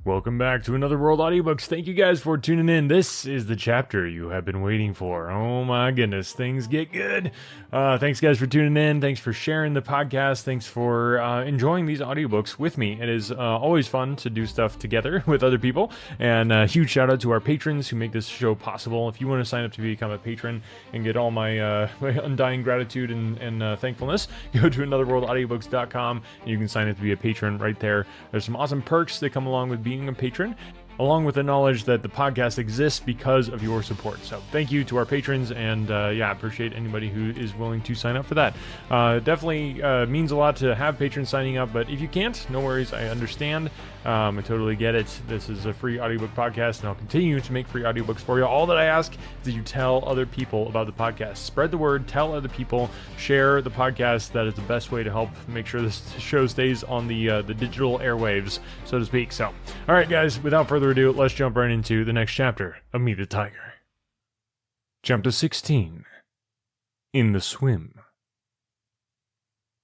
Welcome back to Another World Audiobooks. Thank you guys for tuning in. This is the chapter you have been waiting for. Oh my goodness, things get good. Thanks guys for tuning in. Thanks for sharing the podcast. Thanks for enjoying these audiobooks with me. It is always fun to do stuff together with other people. And a huge shout out to our patrons who make this show possible. If you want to sign up to become a patron and get all my undying gratitude and thankfulness, go to anotherworldaudiobooks.com and you can sign up to be a patron right there. There's some awesome perks that come along with being a patron, along with the knowledge that the podcast exists because of your support. So thank you to our patrons, and appreciate anybody who is willing to sign up for that. Definitely means a lot to have patrons signing up, but if you can't, no worries, I understand. I totally get it. This is a free audiobook podcast, and I'll continue to make free audiobooks for you. All that I ask is that you tell other people about the podcast. Spread the word, tell other people, share the podcast. That is the best way to help make sure this show stays on the digital airwaves, so to speak. So, all right, guys, without further ado, let's jump right into the next chapter of Meet the Tiger. Chapter 16. In the Swim.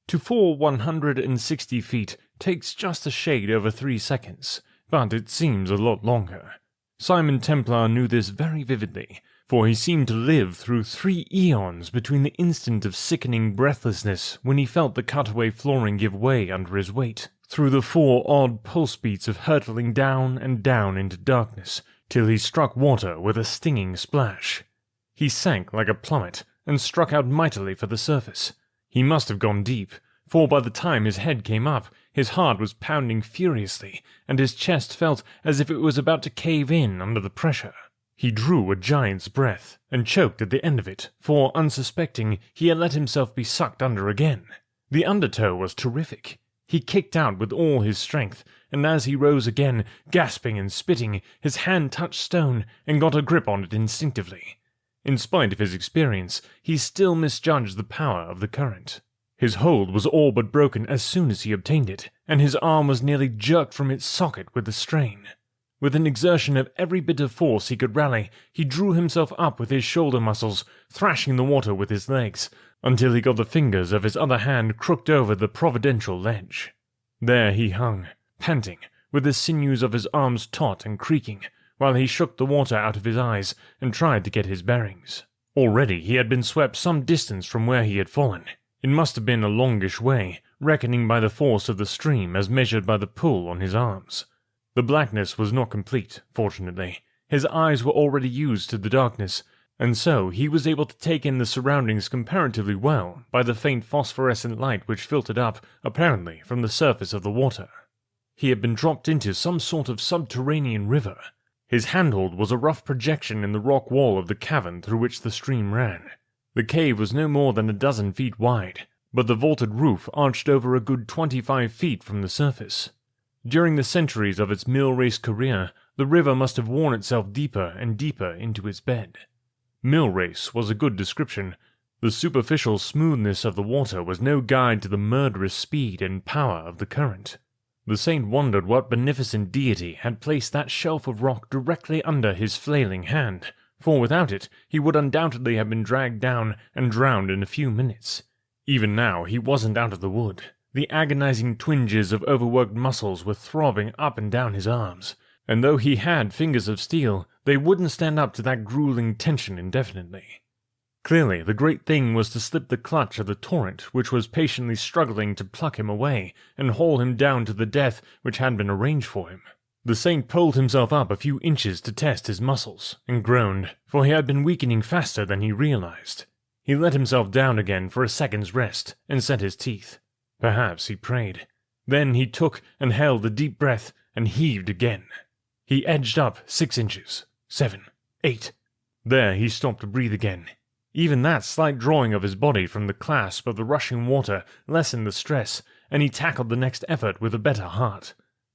To fall 160 feet takes just a shade over 3 seconds, but it seems a lot longer. Simon Templar knew this very vividly, for he seemed to live through 3 eons between the instant of sickening breathlessness when he felt the cutaway flooring give way under his weight, through the 4 odd pulse beats of hurtling down and down into darkness, till he struck water with a stinging splash. He sank like a plummet, and struck out mightily for the surface. He must have gone deep, for by the time his head came up, his heart was pounding furiously, and his chest felt as if it was about to cave in under the pressure. He drew a giant's breath, and choked at the end of it, for, unsuspecting, he had let himself be sucked under again. The undertow was terrific. He kicked out with all his strength, and as he rose again, gasping and spitting, his hand touched stone and got a grip on it instinctively. In spite of his experience, he still misjudged the power of the current. His hold was all but broken as soon as he obtained it, and his arm was nearly jerked from its socket with the strain. With an exertion of every bit of force he could rally, he drew himself up with his shoulder muscles, thrashing the water with his legs, until he got the fingers of his other hand crooked over the providential ledge. There he hung, panting, with the sinews of his arms taut and creaking, while he shook the water out of his eyes and tried to get his bearings. Already he had been swept some distance from where he had fallen. It must have been a longish way, reckoning by the force of the stream as measured by the pull on his arms. The blackness was not complete, fortunately. His eyes were already used to the darkness, and so he was able to take in the surroundings comparatively well by the faint phosphorescent light which filtered up, apparently, from the surface of the water. He had been dropped into some sort of subterranean river. His handhold was a rough projection in the rock wall of the cavern through which the stream ran. The cave was no more than 12 feet wide, but the vaulted roof arched over a good 25 feet from the surface. During the centuries of its mill-race career, the river must have worn itself deeper and deeper into its bed. Mill-race was a good description. The superficial smoothness of the water was no guide to the murderous speed and power of the current. The saint wondered what beneficent deity had placed that shelf of rock directly under his flailing hand, for without it he would undoubtedly have been dragged down and drowned in a few minutes. Even now he wasn't out of the wood. The agonizing twinges of overworked muscles were throbbing up and down his arms, and though he had fingers of steel, they wouldn't stand up to that grueling tension indefinitely. Clearly, the great thing was to slip the clutch of the torrent which was patiently struggling to pluck him away and haul him down to the death which had been arranged for him. The saint pulled himself up a few inches to test his muscles, and groaned, for he had been weakening faster than he realized. He let himself down again for a second's rest, and set his teeth. Perhaps he prayed. Then he took and held a deep breath, and heaved again. He edged up 6 inches, 7, 8. There he stopped to breathe again. Even that slight drawing of his body from the clasp of the rushing water lessened the stress, and he tackled the next effort with a better heart.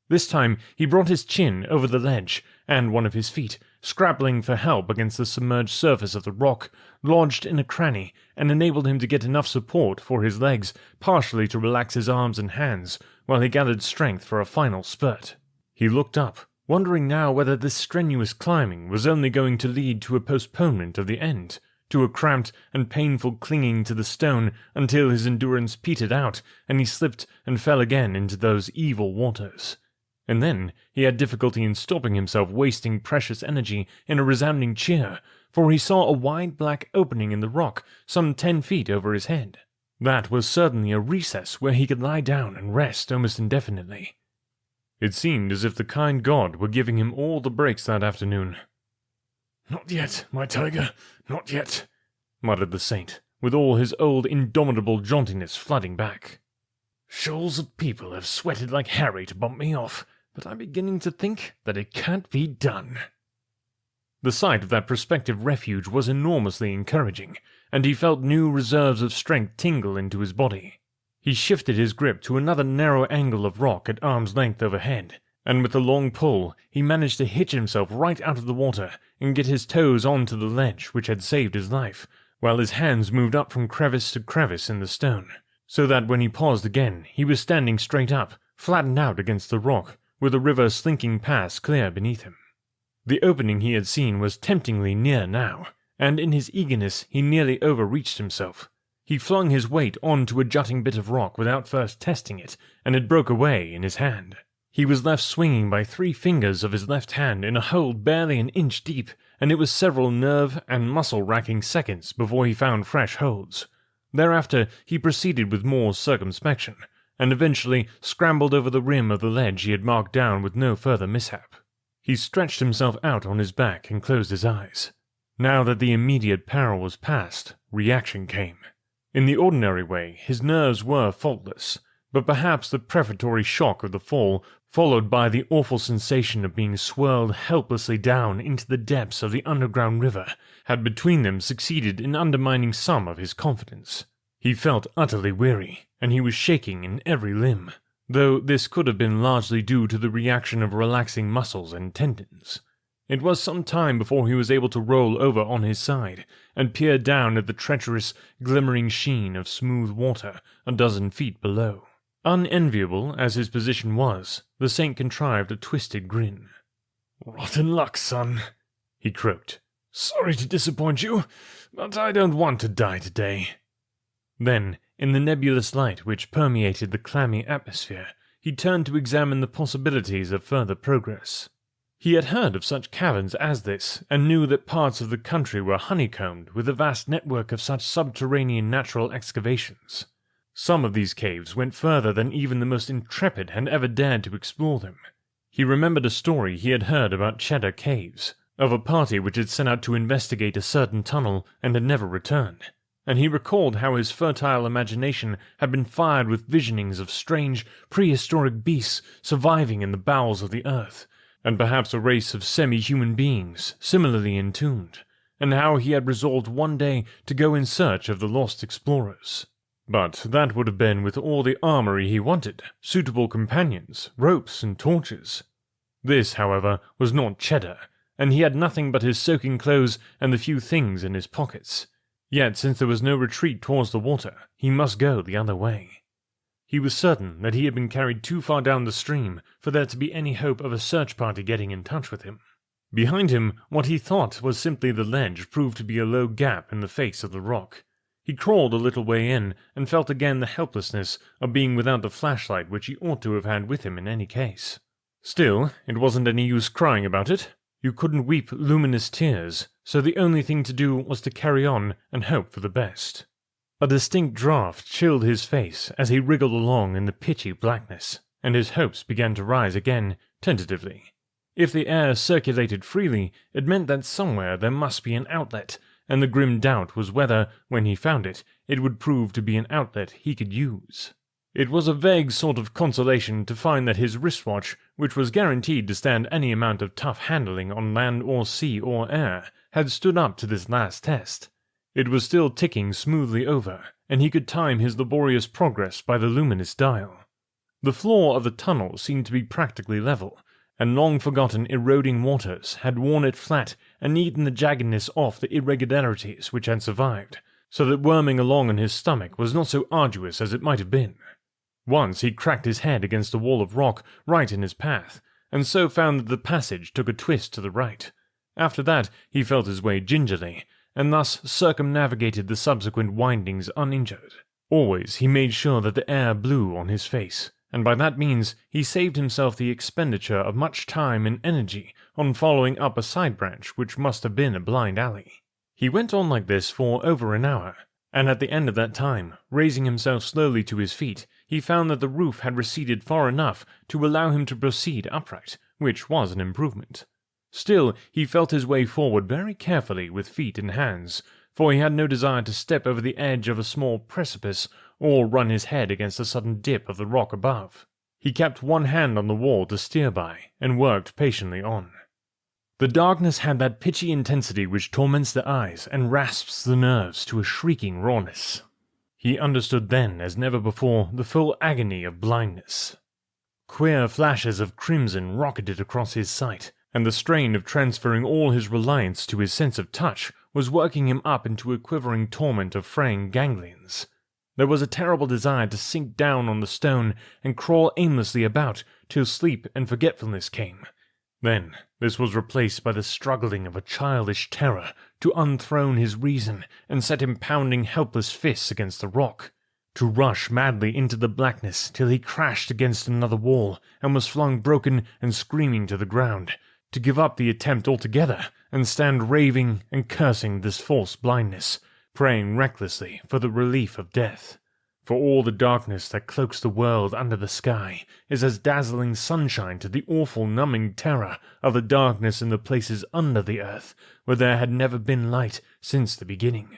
This time he brought his chin over the ledge, and one of his feet, scrabbling for help against the submerged surface of the rock, lodged in a cranny, and enabled him to get enough support for his legs partially to relax his arms and hands, while he gathered strength for a final spurt. He looked up, wondering now whether this strenuous climbing was only going to lead to a postponement of the end, to a cramped and painful clinging to the stone until his endurance petered out and he slipped and fell again into those evil waters. And then he had difficulty in stopping himself wasting precious energy in a resounding cheer, for he saw a wide black opening in the rock some 10 feet over his head. That was certainly a recess where he could lie down and rest almost indefinitely. It seemed as if the kind God were giving him all the breaks that afternoon. "Not yet, my tiger, not yet," muttered the saint, with all his old indomitable jauntiness flooding back. "Shoals of people have sweated like Harry to bump me off, but I'm beginning to think that it can't be done." The sight of that prospective refuge was enormously encouraging, and he felt new reserves of strength tingle into his body. He shifted his grip to another narrow angle of rock at arm's length overhead, and with a long pull he managed to hitch himself right out of the water and get his toes onto the ledge which had saved his life, while his hands moved up from crevice to crevice in the stone, so that when he paused again he was standing straight up, flattened out against the rock, with the river slinking past clear beneath him. The opening he had seen was temptingly near now, and in his eagerness he nearly overreached himself. He flung his weight onto a jutting bit of rock without first testing it, and it broke away in his hand. He was left swinging by 3 fingers of his left hand in a hole barely an inch deep, and it was several nerve and muscle-racking seconds before he found fresh holds. Thereafter he proceeded with more circumspection, and eventually scrambled over the rim of the ledge he had marked down with no further mishap. He stretched himself out on his back and closed his eyes. Now that the immediate peril was past, reaction came. In the ordinary way, his nerves were faultless, but perhaps the prefatory shock of the fall, followed by the awful sensation of being swirled helplessly down into the depths of the underground river, had between them succeeded in undermining some of his confidence. He felt utterly weary, and he was shaking in every limb, though this could have been largely due to the reaction of relaxing muscles and tendons. It was some time before he was able to roll over on his side and peer down at the treacherous, glimmering sheen of smooth water a dozen feet below. Unenviable as his position was, the saint contrived a twisted grin. "Rotten luck, son," he croaked. "Sorry to disappoint you, but I don't want to die today." Then, in the nebulous light which permeated the clammy atmosphere, he turned to examine the possibilities of further progress. He had heard of such caverns as this, and knew that parts of the country were honeycombed with a vast network of such subterranean natural excavations. Some of these caves went further than even the most intrepid had ever dared to explore them. He remembered a story he had heard about Cheddar Caves, of a party which had set out to investigate a certain tunnel and had never returned, and he recalled how his fertile imagination had been fired with visionings of strange, prehistoric beasts surviving in the bowels of the earth, and perhaps a race of semi-human beings similarly entombed, and how he had resolved one day to go in search of the lost explorers. But that would have been with all the armory he wanted, suitable companions, ropes, and torches. This, however, was not Cheddar, and he had nothing but his soaking clothes and the few things in his pockets. Yet, since there was no retreat towards the water, he must go the other way. He was certain that he had been carried too far down the stream for there to be any hope of a search party getting in touch with him. Behind him, what he thought was simply the ledge proved to be a low gap in the face of the rock. He crawled a little way in and felt again the helplessness of being without the flashlight which he ought to have had with him in any case. Still, it wasn't any use crying about it. You couldn't weep luminous tears, so the only thing to do was to carry on and hope for the best. A distinct draught chilled his face as he wriggled along in the pitchy blackness, and his hopes began to rise again, tentatively. If the air circulated freely, it meant that somewhere there must be an outlet, and the grim doubt was whether, when he found it, it would prove to be an outlet he could use. It was a vague sort of consolation to find that his wristwatch, which was guaranteed to stand any amount of tough handling on land or sea or air, had stood up to this last test. It was still ticking smoothly over, and he could time his laborious progress by the luminous dial. The floor of the tunnel seemed to be practically level, and long-forgotten eroding waters had worn it flat and eaten the jaggedness off the irregularities which had survived, so that worming along on his stomach was not so arduous as it might have been. Once he cracked his head against a wall of rock right in his path, and so found that the passage took a twist to the right. After that he felt his way gingerly, and thus circumnavigated the subsequent windings uninjured. Always he made sure that the air blew on his face, and by that means he saved himself the expenditure of much time and energy on following up a side branch which must have been a blind alley. He went on like this for over an hour, and at the end of that time, raising himself slowly to his feet, he found that the roof had receded far enough to allow him to proceed upright, which was an improvement. Still, he felt his way forward very carefully with feet and hands, for he had no desire to step over the edge of a small precipice or run his head against a sudden dip of the rock above. He kept one hand on the wall to steer by, and worked patiently on. The darkness had that pitchy intensity which torments the eyes and rasps the nerves to a shrieking rawness. He understood then, as never before, the full agony of blindness. Queer flashes of crimson rocketed across his sight, and the strain of transferring all his reliance to his sense of touch was working him up into a quivering torment of fraying ganglions. There was a terrible desire to sink down on the stone and crawl aimlessly about till sleep and forgetfulness came. Then this was replaced by the struggling of a childish terror to unthrone his reason and set him pounding helpless fists against the rock, to rush madly into the blackness till he crashed against another wall and was flung broken and screaming to the ground, to give up the attempt altogether and stand raving and cursing this false blindness, praying recklessly for the relief of death. For all the darkness that cloaks the world under the sky is as dazzling sunshine to the awful numbing terror of the darkness in the places under the earth where there had never been light since the beginning.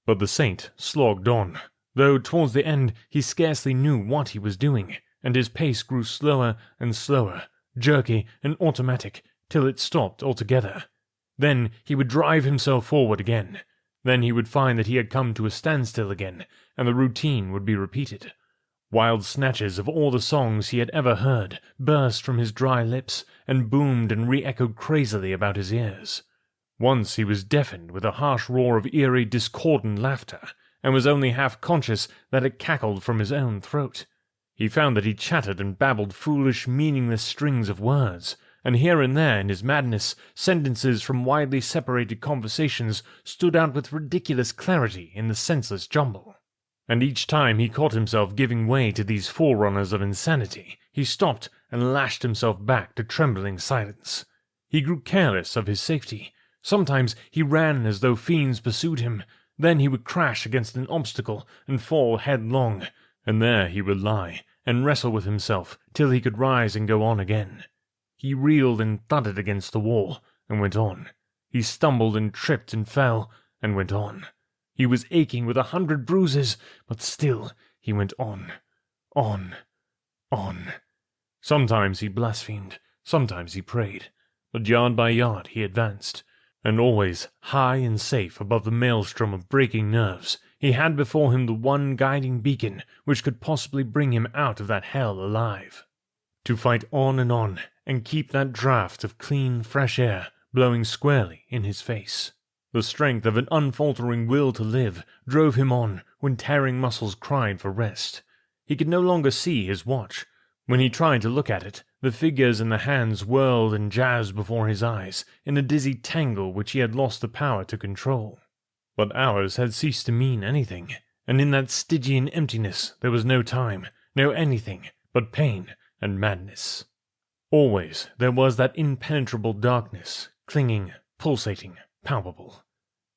But the saint slogged on, though towards the end he scarcely knew what he was doing, and his pace grew slower and slower, jerky and automatic, till it stopped altogether. Then he would drive himself forward again. Then he would find that he had come to a standstill again, and the routine would be repeated. Wild snatches of all the songs he had ever heard burst from his dry lips and boomed and re-echoed crazily about his ears. Once he was deafened with a harsh roar of eerie, discordant laughter, and was only half conscious that it cackled from his own throat. He found that he chattered and babbled foolish, meaningless strings of words, and here and there in his madness, sentences from widely separated conversations stood out with ridiculous clarity in the senseless jumble. And each time he caught himself giving way to these forerunners of insanity, he stopped and lashed himself back to trembling silence. He grew careless of his safety. Sometimes he ran as though fiends pursued him. Then he would crash against an obstacle and fall headlong, and there he would lie and wrestle with himself till he could rise and go on again. He reeled and thudded against the wall, and went on. He stumbled and tripped and fell, and went on. He was aching with 100 bruises, but still he went on, on, on. Sometimes he blasphemed, sometimes he prayed, but yard by yard he advanced, and always, high and safe above the maelstrom of breaking nerves, he had before him the one guiding beacon which could possibly bring him out of that hell alive. To fight on, and keep that draught of clean, fresh air blowing squarely in his face. The strength of an unfaltering will to live drove him on when tearing muscles cried for rest. He could no longer see his watch. When he tried to look at it, the figures in the hands whirled and jazzed before his eyes in a dizzy tangle which he had lost the power to control. But hours had ceased to mean anything, and in that Stygian emptiness there was no time, no anything but pain and madness. Always there was that impenetrable darkness, clinging, pulsating, palpable.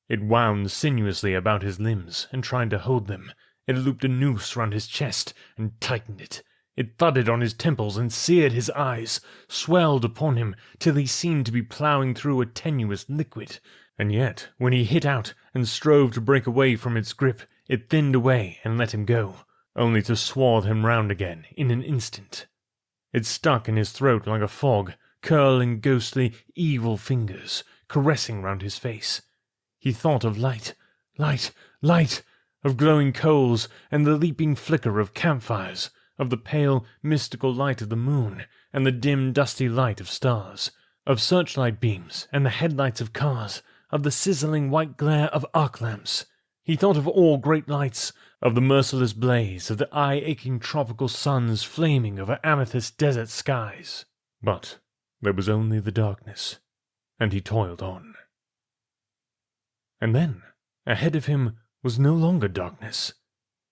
It wound sinuously about his limbs and tried to hold them. It looped a noose round his chest and tightened it. It thudded on his temples and seared his eyes, swelled upon him till he seemed to be ploughing through a tenuous liquid. And yet, when he hit out and strove to break away from its grip, it thinned away and let him go, only to swathe him round again in an instant. It stuck in his throat like a fog, curling ghostly, evil fingers, caressing round his face. He thought of light, light, light, of glowing coals and the leaping flicker of campfires, of the pale, mystical light of the moon and the dim, dusty light of stars, of searchlight beams and the headlights of cars, of the sizzling white glare of arc lamps. He thought of all great lights, of the merciless blaze of the eye-aching tropical suns flaming over amethyst desert skies. But there was only the darkness, and he toiled on. And then, ahead of him was no longer darkness.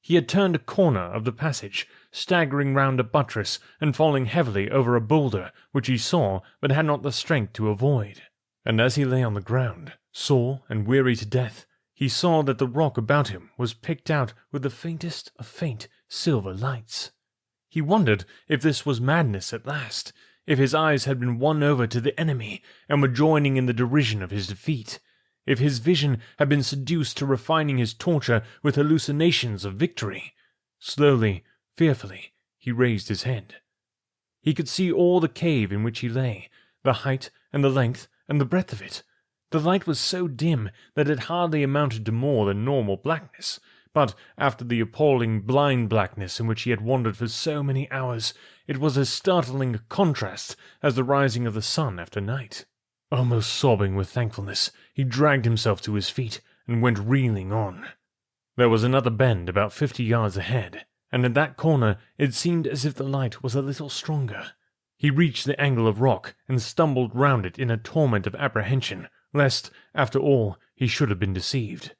He had turned a corner of the passage, staggering round a buttress and falling heavily over a boulder which he saw but had not the strength to avoid. And as he lay on the ground, sore and weary to death, he saw that the rock about him was picked out with the faintest of faint silver lights. He wondered if this was madness at last, if his eyes had been won over to the enemy and were joining in the derision of his defeat, if his vision had been seduced to refining his torture with hallucinations of victory. Slowly, fearfully, he raised his head. He could see all the cave in which he lay, the height and the length and the breadth of it. The light was so dim that it hardly amounted to more than normal blackness, but after the appalling blind blackness in which he had wandered for so many hours, it was as startling a contrast as the rising of the sun after night. Almost sobbing with thankfulness, he dragged himself to his feet and went reeling on. There was another bend about 50 yards ahead, and at that corner it seemed as if the light was a little stronger. He reached the angle of rock and stumbled round it in a torment of apprehension, lest, after all, he should have been deceived.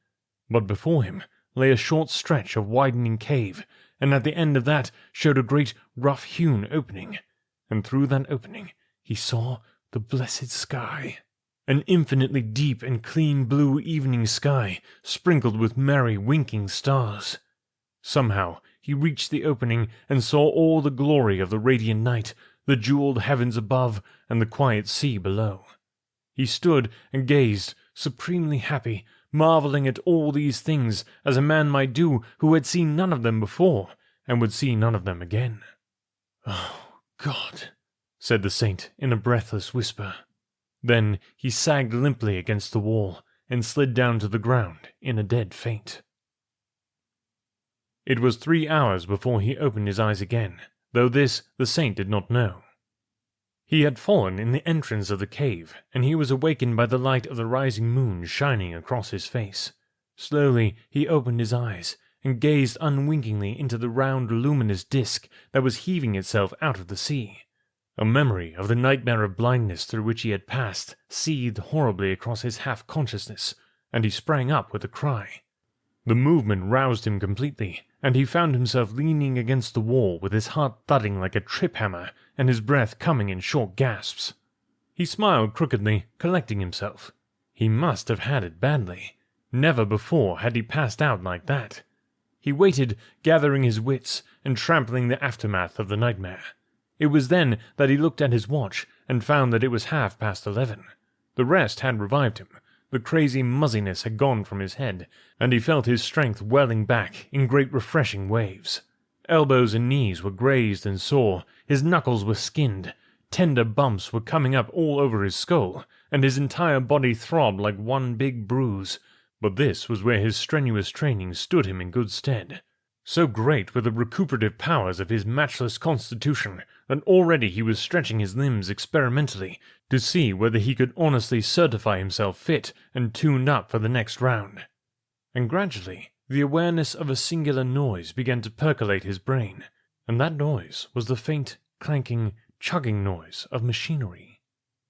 But before him lay a short stretch of widening cave, and at the end of that showed a great rough-hewn opening, and through that opening he saw the blessed sky, an infinitely deep and clean blue evening sky, sprinkled with merry winking stars. Somehow he reached the opening and saw all the glory of the radiant night, the jeweled heavens above and the quiet sea below. He stood and gazed, supremely happy, marveling at all these things as a man might do who had seen none of them before and would see none of them again. "Oh, God," said the saint in a breathless whisper. Then he sagged limply against the wall and slid down to the ground in a dead faint. It was 3 hours before he opened his eyes again, though this the saint did not know. He had fallen in the entrance of the cave, and he was awakened by the light of the rising moon shining across his face. Slowly he opened his eyes, and gazed unwinkingly into the round luminous disk that was heaving itself out of the sea. A memory of the nightmare of blindness through which he had passed seethed horribly across his half-consciousness, and he sprang up with a cry. The movement roused him completely, and he found himself leaning against the wall with his heart thudding like a trip-hammer and his breath coming in short gasps. He smiled crookedly, collecting himself. He must have had it badly. Never before had he passed out like that. He waited, gathering his wits and trampling the aftermath of the nightmare. It was then that he looked at his watch and found that it was 11:30. The rest had revived him. The crazy muzziness had gone from his head, and he felt his strength welling back in great refreshing waves. Elbows and knees were grazed and sore, his knuckles were skinned, tender bumps were coming up all over his skull, and his entire body throbbed like one big bruise. But this was where his strenuous training stood him in good stead. So great were the recuperative powers of his matchless constitution that already he was stretching his limbs experimentally to see whether he could honestly certify himself fit and tuned up for the next round. And gradually the awareness of a singular noise began to percolate his brain, and that noise was the faint, clanking, chugging noise of machinery.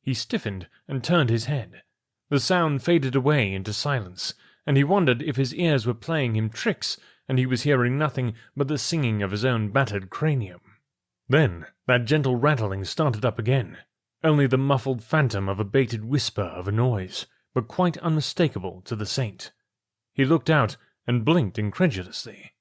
He stiffened and turned his head. The sound faded away into silence, and he wondered if his ears were playing him tricks and he was hearing nothing but the singing of his own battered cranium. Then that gentle rattling started up again, only the muffled phantom of a bated whisper of a noise, but quite unmistakable to the saint. He looked out and blinked incredulously.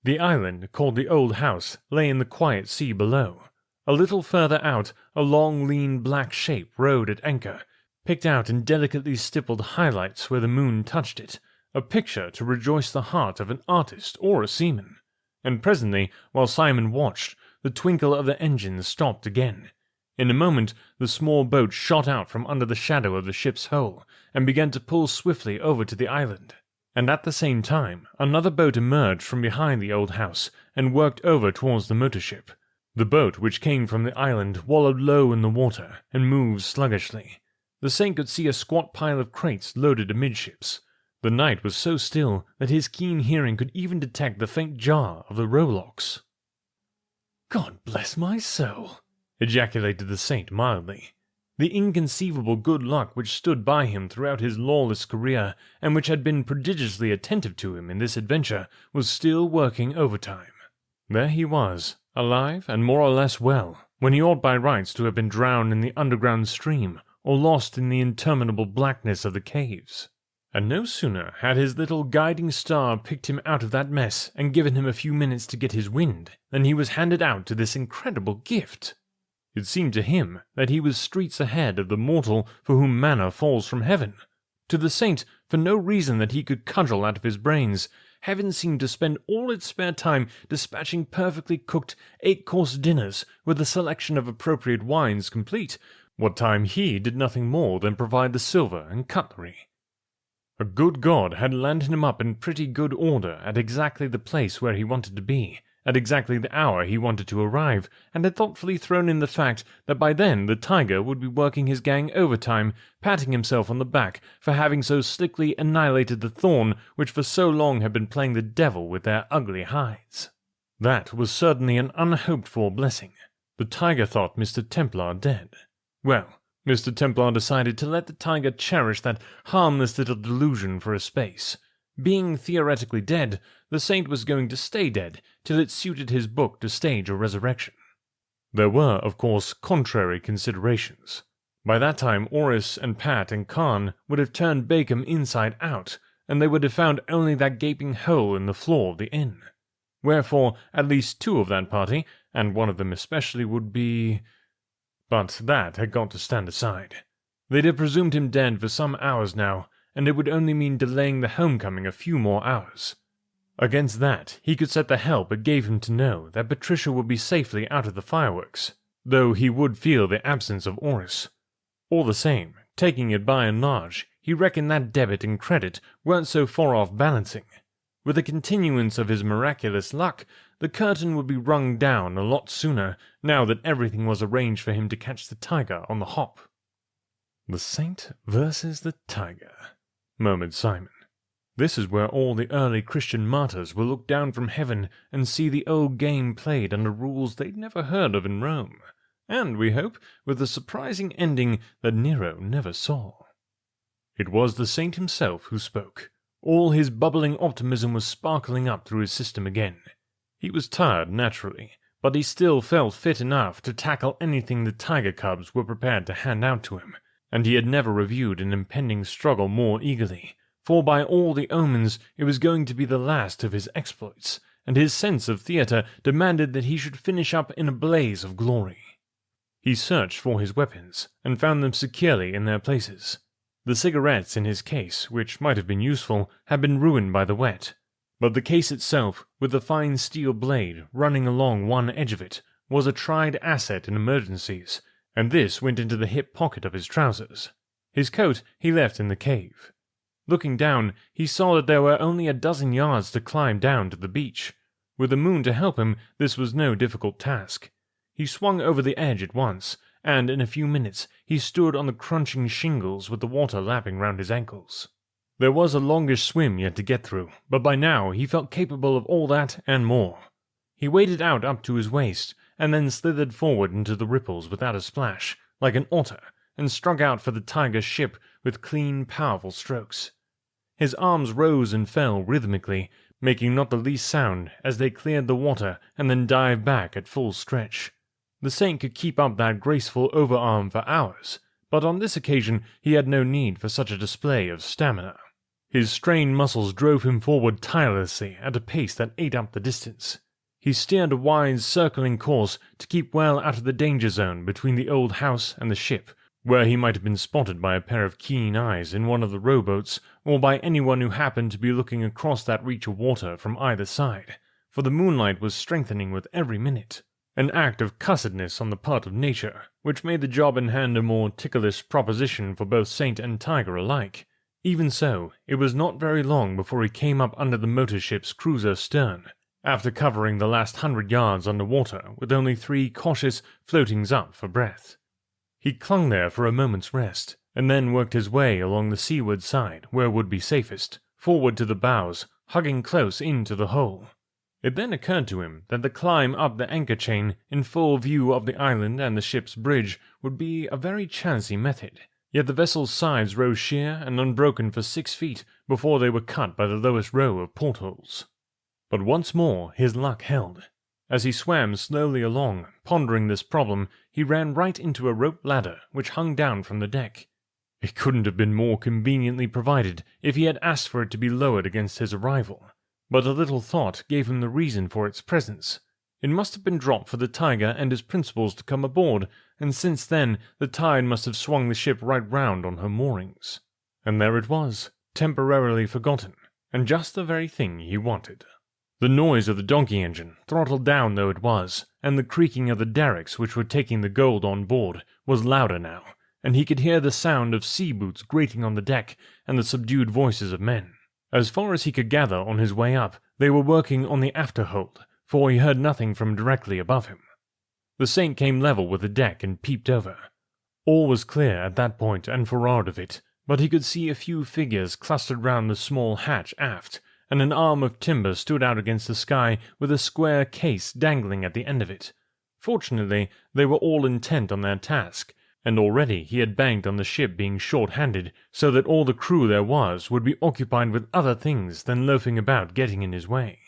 The island called the Old House lay in the quiet sea below. A little further out, a long, lean black shape rode at anchor, picked out in delicately stippled highlights where the moon touched it, a picture to rejoice the heart of an artist or a seaman. And presently, while Simon watched, the twinkle of the engines stopped again. In a moment, the small boat shot out from under the shadow of the ship's hull, and began to pull swiftly over to the island. And at the same time, another boat emerged from behind the old house, and worked over towards the motor ship. The boat which came from the island wallowed low in the water, and moved sluggishly. The saint could see a squat pile of crates loaded amidships. The night was so still that his keen hearing could even detect the faint jar of the rowlocks. "God bless my soul!" ejaculated the saint mildly. The inconceivable good luck which stood by him throughout his lawless career, and which had been prodigiously attentive to him in this adventure, was still working overtime. There he was, alive and more or less well, when he ought by rights to have been drowned in the underground stream, or lost in the interminable blackness of the caves. And no sooner had his little guiding star picked him out of that mess and given him a few minutes to get his wind, than he was handed out to this incredible gift. It seemed to him that he was streets ahead of the mortal for whom manna falls from heaven. To the saint, for no reason that he could cudgel out of his brains, heaven seemed to spend all its spare time dispatching perfectly cooked 8-course dinners with a selection of appropriate wines complete, what time he did nothing more than provide the silver and cutlery. A good God had landed him up in pretty good order at exactly the place where he wanted to be, at exactly the hour he wanted to arrive, and had thoughtfully thrown in the fact that by then the tiger would be working his gang overtime, patting himself on the back for having so slickly annihilated the thorn which for so long had been playing the devil with their ugly hides. That was certainly an unhoped-for blessing. The tiger thought Mr. Templar dead. Well, Mr. Templar decided to let the tiger cherish that harmless little delusion for a space. Being theoretically dead, the saint was going to stay dead till it suited his book to stage a resurrection. There were, of course, contrary considerations. By that time Oris and Pat and Khan would have turned Bacon inside out, and they would have found only that gaping hole in the floor of the inn. Wherefore, at least 2 of that party, and one of them especially, would be... But that had got to stand aside. They'd have presumed him dead for some hours now, and it would only mean delaying the homecoming a few more hours. Against that, he could set the help it gave him to know that Patricia would be safely out of the fireworks, though he would feel the absence of Oris. All the same, taking it by and large, he reckoned that debit and credit weren't so far off balancing. With the continuance of his miraculous luck, the curtain would be rung down a lot sooner, now that everything was arranged for him to catch the tiger on the hop. "The saint versus the tiger," murmured Simon. "This is where all the early Christian martyrs will look down from heaven and see the old game played under rules they'd never heard of in Rome, and, we hope, with a surprising ending that Nero never saw." It was the saint himself who spoke. All his bubbling optimism was sparkling up through his system again. He was tired, naturally, but he still felt fit enough to tackle anything the tiger cubs were prepared to hand out to him, and he had never reviewed an impending struggle more eagerly, for by all the omens it was going to be the last of his exploits, and his sense of theatre demanded that he should finish up in a blaze of glory. He searched for his weapons, and found them securely in their places. The cigarettes in his case, which might have been useful, had been ruined by the wet, but the case itself, with the fine steel blade running along one edge of it, was a tried asset in emergencies, and this went into the hip pocket of his trousers. His coat he left in the cave. Looking down, he saw that there were only a dozen yards to climb down to the beach. With the moon to help him, this was no difficult task. He swung over the edge at once, and in a few minutes he stood on the crunching shingles with the water lapping round his ankles. There was a longish swim yet to get through, but by now he felt capable of all that and more. He waded out up to his waist, and then slithered forward into the ripples without a splash, like an otter, and struck out for the tiger's ship with clean, powerful strokes. His arms rose and fell rhythmically, making not the least sound as they cleared the water and then dived back at full stretch. The saint could keep up that graceful overarm for hours, but on this occasion he had no need for such a display of stamina. His strained muscles drove him forward tirelessly at a pace that ate up the distance. He steered a wide, circling course to keep well out of the danger zone between the old house and the ship, where he might have been spotted by a pair of keen eyes in one of the rowboats, or by anyone who happened to be looking across that reach of water from either side, for the moonlight was strengthening with every minute. An act of cussedness on the part of nature, which made the job in hand a more ticklish proposition for both saint and tiger alike. Even so, it was not very long before he came up under the motor ship's cruiser stern, after covering the last 100 yards under water with only 3 cautious floatings up for breath. He clung there for a moment's rest, and then worked his way along the seaward side where would be safest, forward to the bows, hugging close into the hole. It then occurred to him that the climb up the anchor chain in full view of the island and the ship's bridge would be a very chancy method, yet the vessel's sides rose sheer and unbroken for 6 feet before they were cut by the lowest row of portholes. But once more his luck held. As he swam slowly along, pondering this problem, he ran right into a rope ladder which hung down from the deck. It couldn't have been more conveniently provided if he had asked for it to be lowered against his arrival, but a little thought gave him the reason for its presence. It must have been dropped for the Tiger and his principals to come aboard, and since then the tide must have swung the ship right round on her moorings. And there it was, temporarily forgotten, and just the very thing he wanted. The noise of the donkey engine, throttled down though it was, and the creaking of the derricks which were taking the gold on board, was louder now, and he could hear the sound of sea boots grating on the deck and the subdued voices of men. As far as he could gather on his way up, they were working on the afterhold, for he heard nothing from directly above him. The Saint came level with the deck and peeped over. All was clear at that point and forward of it, but he could see a few figures clustered round the small hatch aft, and an arm of timber stood out against the sky with a square case dangling at the end of it. Fortunately, they were all intent on their task, and already he had banked on the ship being short-handed, so that all the crew there was would be occupied with other things than loafing about getting in his way.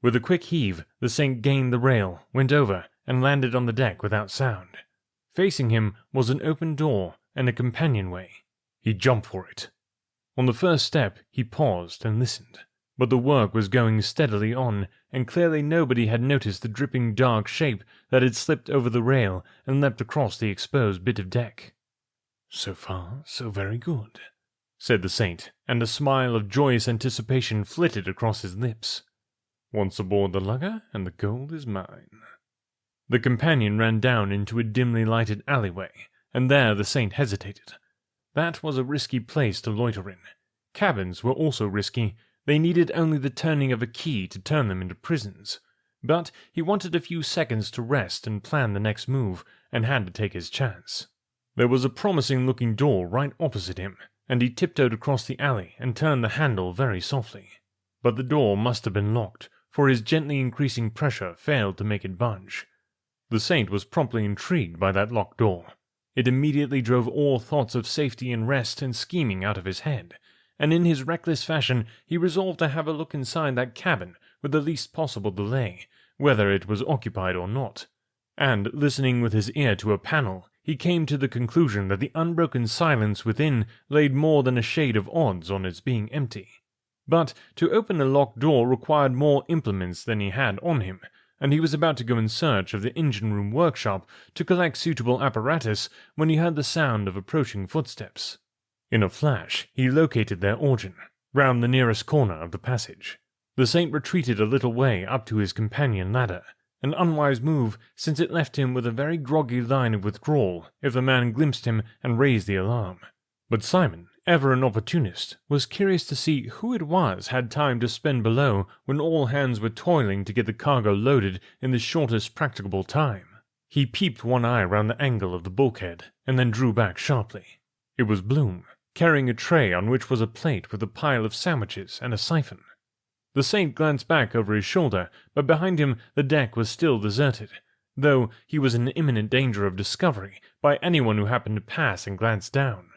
With a quick heave, the Saint gained the rail, went over, and landed on the deck without sound. Facing him was an open door and a companionway. He jumped for it. On the first step, he paused and listened. But the work was going steadily on, and clearly nobody had noticed the dripping dark shape that had slipped over the rail and leapt across the exposed bit of deck. "So far, so very good," said the Saint, and a smile of joyous anticipation flitted across his lips. "Once aboard the lugger, and the gold is mine." The companion ran down into a dimly lighted alleyway, and there the Saint hesitated. That was a risky place to loiter in. Cabins were also risky. They needed only the turning of a key to turn them into prisons. But he wanted a few seconds to rest and plan the next move, and had to take his chance. There was a promising-looking door right opposite him, and he tiptoed across the alley and turned the handle very softly. But the door must have been locked, for his gently increasing pressure failed to make it budge. The Saint was promptly intrigued by that locked door. It immediately drove all thoughts of safety and rest and scheming out of his head, and in his reckless fashion he resolved to have a look inside that cabin with the least possible delay, whether it was occupied or not. And, listening with his ear to a panel, he came to the conclusion that the unbroken silence within laid more than a shade of odds on its being empty. But to open a locked door required more implements than he had on him, and he was about to go in search of the engine-room workshop to collect suitable apparatus when he heard the sound of approaching footsteps. In a flash, he located their origin, round the nearest corner of the passage. The Saint retreated a little way up to his companion ladder, an unwise move since it left him with a very groggy line of withdrawal if the man glimpsed him and raised the alarm. But Simon, ever an opportunist, was curious to see who it was had time to spend below when all hands were toiling to get the cargo loaded in the shortest practicable time. He peeped one eye round the angle of the bulkhead, and then drew back sharply. It was Bloom, carrying a tray on which was a plate with a pile of sandwiches and a siphon. The Saint glanced back over his shoulder, but behind him the deck was still deserted, though he was in imminent danger of discovery by anyone who happened to pass and glance down.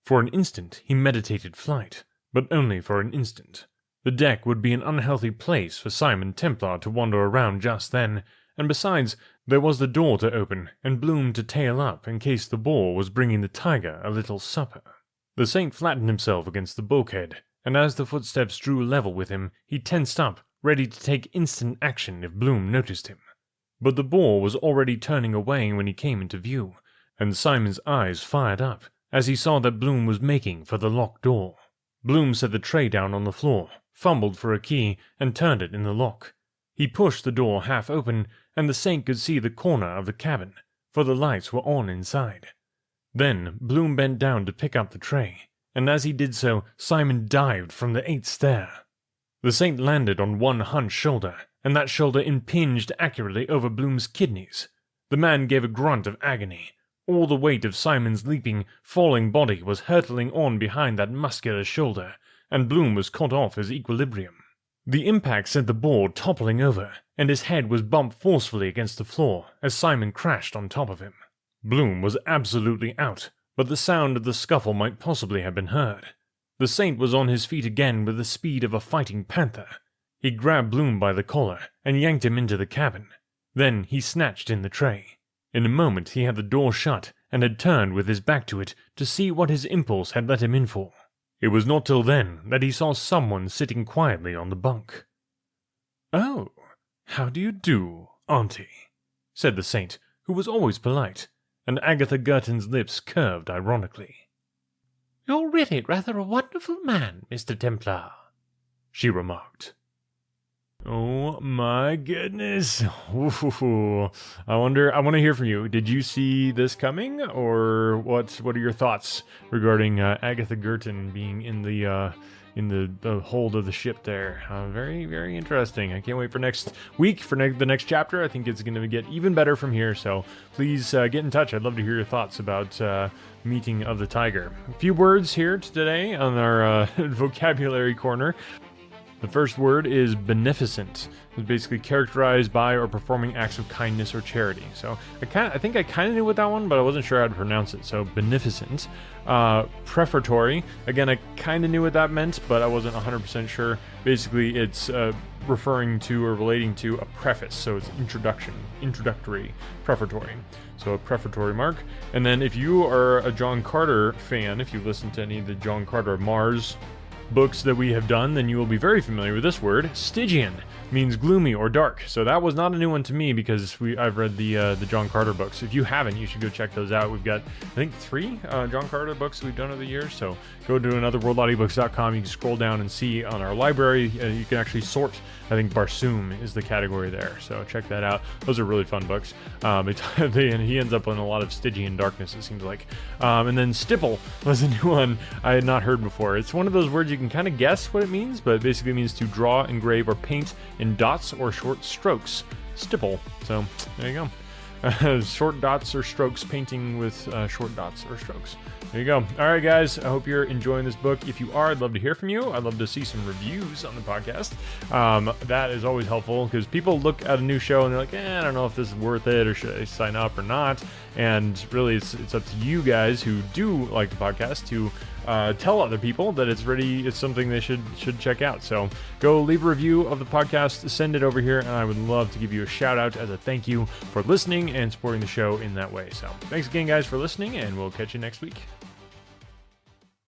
For an instant he meditated flight, but only for an instant. The deck would be an unhealthy place for Simon Templar to wander around just then, and besides, there was the door to open and Bloom to tail up in case the boar was bringing the tiger a little supper. The Saint flattened himself against the bulkhead, and as the footsteps drew level with him, he tensed up, ready to take instant action if Bloom noticed him. But the boar was already turning away when he came into view, and Simon's eyes fired up as he saw that Bloom was making for the locked door. Bloom set the tray down on the floor, fumbled for a key, and turned it in the lock. He pushed the door half open, and the Saint could see the corner of the cabin, for the lights were on inside. Then Bloom bent down to pick up the tray, and as he did so, Simon dived from the 8th stair. The Saint landed on one hunched shoulder, and that shoulder impinged accurately over Bloom's kidneys. The man gave a grunt of agony. All the weight of Simon's leaping, falling body was hurtling on behind that muscular shoulder, and Bloom was caught off his equilibrium. The impact sent the board toppling over, and his head was bumped forcefully against the floor as Simon crashed on top of him. Bloom was absolutely out, but the sound of the scuffle might possibly have been heard. The Saint was on his feet again with the speed of a fighting panther. He grabbed Bloom by the collar and yanked him into the cabin. Then he snatched in the tray. In a moment he had the door shut and had turned with his back to it to see what his impulse had let him in for. It was not till then that he saw someone sitting quietly on the bunk. "Oh, how do you do, Auntie?" said the Saint, who was always polite, and Agatha Gurton's lips curved ironically. "You're really rather a wonderful man, Mr. Templar," she remarked. Oh my goodness. Ooh. I want to hear from you. Did you see this coming, or what are your thoughts regarding Agatha Gurton being in the hold of the ship there? Very, very interesting. I can't wait for next week, for the next chapter. I think it's going to get even better from here, so please get in touch. I'd love to hear your thoughts about Meeting of the Tiger. A few words here today on our vocabulary corner. The first word is beneficent. It's basically characterized by or performing acts of kindness or charity. So I think I kind of knew what that one, but I wasn't sure how to pronounce it. So beneficent. Prefatory. Again, I kind of knew what that meant, but I wasn't 100% sure. Basically, it's referring to or relating to a preface. So it's introductory, prefatory. So a prefatory mark. And then if you are a John Carter fan, if you've listened to any of the John Carter Mars books that we have done, then you will be very familiar with this word. Stygian means gloomy or dark. So that was not a new one to me because I've read the John Carter books. If you haven't, you should go check those out. We've got, I think, 3 John Carter books we've done over the years. So go to anotherworldaudiobooks.com. You can scroll down and see on our library. You can actually sort. I think Barsoom is the category there. So check that out. Those are really fun books. And he ends up in a lot of Stygian darkness, it seems like. And then stipple was a new one I had not heard before. It's one of those words you can kind of guess what it means, but it basically means to draw, engrave, or paint in dots or short strokes. Stipple. So there you go. Short dots or strokes, painting with short dots or strokes. There you go. All right, guys. I hope you're enjoying this book. If you are, I'd love to hear from you. I'd love to see some reviews on the podcast. That is always helpful because people look at a new show and they're like, I don't know if this is worth it or should I sign up or not. And really, it's up to you guys who do like the podcast to tell other people that it's something they should check out. So go leave a review of the podcast, send it over here, and I would love to give you a shout out as a thank you for listening and supporting the show in that way. So thanks again, guys, for listening, and we'll catch you next week.